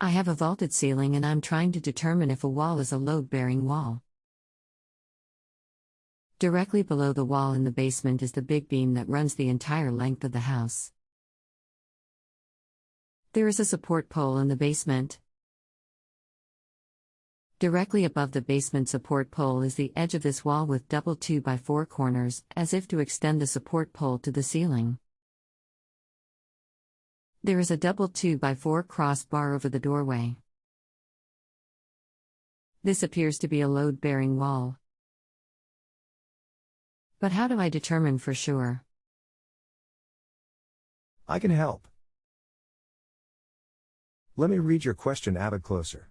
I have a vaulted ceiling and I'm trying to determine if a wall is a load-bearing wall. Directly below the wall in the basement is the big beam that runs the entire length of the house. There is a support pole in the basement. Directly above the basement support pole is the edge of this wall with double 2x4 corners, as if to extend the support pole to the ceiling. There is a double 2x4 crossbar over the doorway. This appears to be a load-bearing wall. But how do I determine for sure? I can help. Let me read your question a bit closer.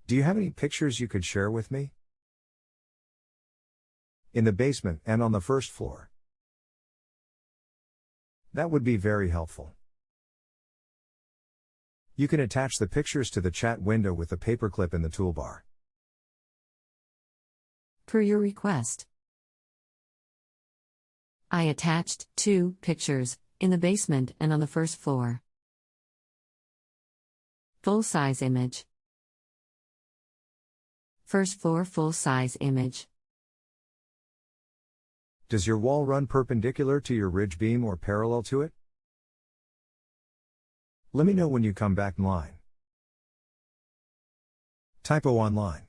Do you have any pictures you could share with me? In the basement and on the first floor. That would be very helpful. You can attach the pictures to the chat window with the paperclip in the toolbar. Per your request, I attached 2 pictures, in the basement and on the first floor. Full-size image. First floor full-size image. Does your wall run perpendicular to your ridge beam or parallel to it? Let me know when you come back in line. Typo online.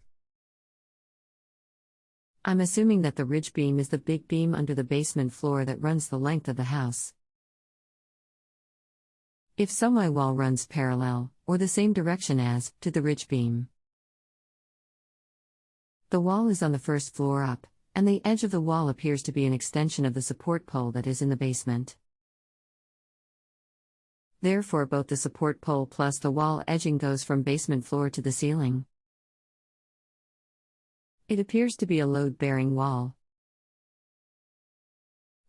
I'm assuming that the ridge beam is the big beam under the basement floor that runs the length of the house. If so, my wall runs parallel, or the same direction as, to the ridge beam. The wall is on the first floor up, and the edge of the wall appears to be an extension of the support pole that is in the basement. Therefore, both the support pole plus the wall edging goes from basement floor to the ceiling. It appears to be a load-bearing wall.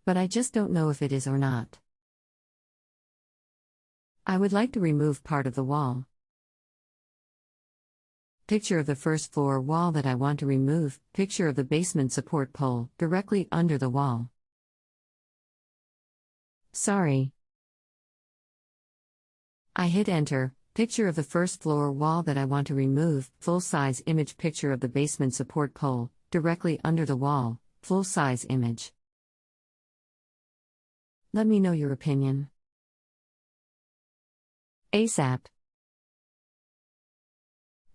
But I just don't know if it is or not. I would like to remove part of the wall. Picture of the first floor wall that I want to remove, picture of the basement support pole, directly under the wall. Sorry. I hit enter, picture of the first floor wall that I want to remove, full-size image picture of the basement support pole, directly under the wall, full-size image. Let me know your opinion. ASAP.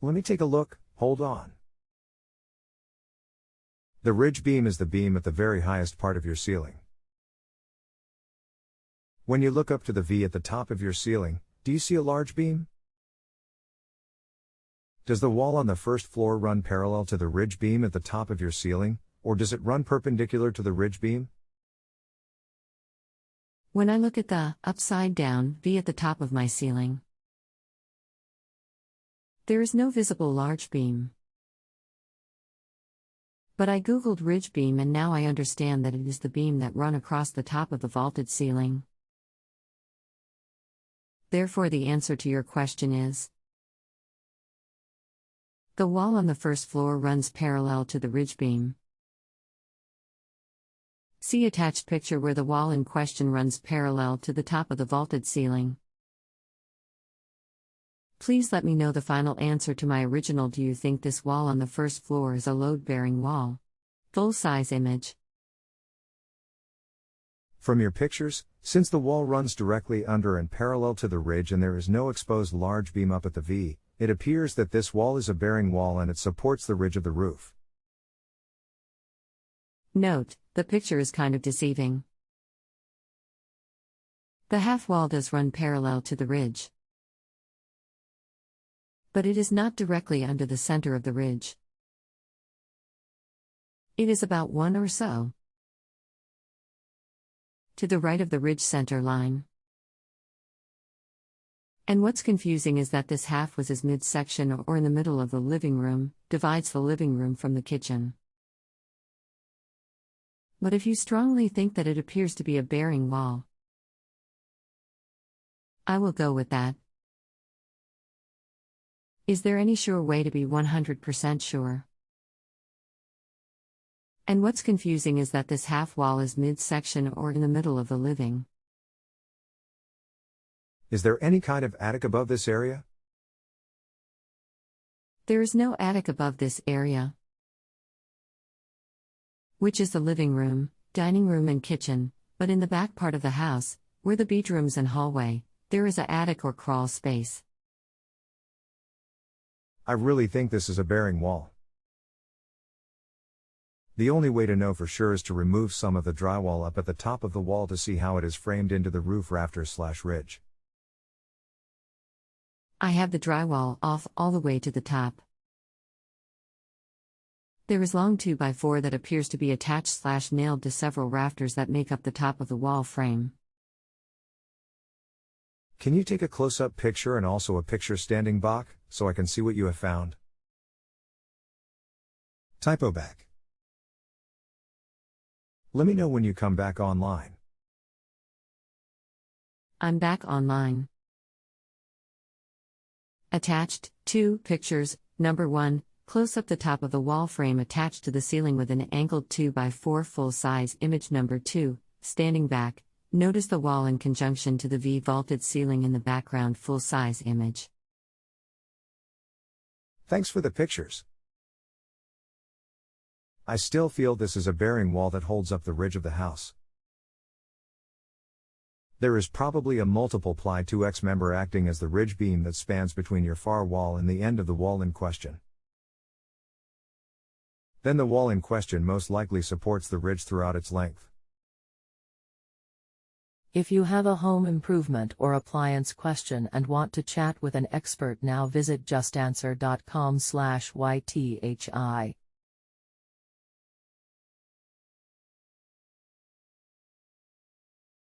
Let me take a look, hold on. The ridge beam is the beam at the very highest part of your ceiling. When you look up to the V at the top of your ceiling, do you see a large beam? Does the wall on the first floor run parallel to the ridge beam at the top of your ceiling, or does it run perpendicular to the ridge beam? When I look at the upside-down V at the top of my ceiling, there is no visible large beam. But I googled ridge beam and now I understand that it is the beam that run across the top of the vaulted ceiling. Therefore, the answer to your question is: the wall on the first floor runs parallel to the ridge beam. See attached picture where the wall in question runs parallel to the top of the vaulted ceiling. Please let me know the final answer to my original "Do you think this wall on the first floor is a load-bearing wall?" Full-size image. From your pictures, since the wall runs directly under and parallel to the ridge and there is no exposed large beam up at the V, it appears that this wall is a bearing wall and it supports the ridge of the roof. Note, the picture is kind of deceiving. The half wall does run parallel to the ridge, but it is not directly under the center of the ridge. It is about 1 or so to the right of the ridge center line. And what's confusing is that this half was his midsection or in the middle of the living room, divides the living room from the kitchen. But if you strongly think that it appears to be a bearing wall, I will go with that. Is there any sure way to be 100% sure? And what's confusing is that this half wall is midsection or in the middle of the living. Is there any kind of attic above this area? There is no attic above this area, which is the living room, dining room and kitchen, but in the back part of the house, where the bedrooms and hallway, there is a attic or crawl space. I really think this is a bearing wall. The only way to know for sure is to remove some of the drywall up at the top of the wall to see how it is framed into the roof rafters/ridge. I have the drywall off all the way to the top. There is long 2x4 that appears to be attached/nailed to several rafters that make up the top of the wall frame. Can you take a close-up picture and also a picture standing back, so I can see what you have found? Typo back. Let me know when you come back online. I'm back online. Attached, 2 pictures. Number 1, close up the top of the wall frame attached to the ceiling with an angled 2x4 full-size image. Number 2, standing back, notice the wall in conjunction to the V-vaulted ceiling in the background full-size image. Thanks for the pictures. I still feel this is a bearing wall that holds up the ridge of the house. There is probably a multiple ply 2x member acting as the ridge beam that spans between your far wall and the end of the wall in question. Then the wall in question most likely supports the ridge throughout its length. If you have a home improvement or appliance question and want to chat with an expert now, visit JustAnswer.com/YTHI.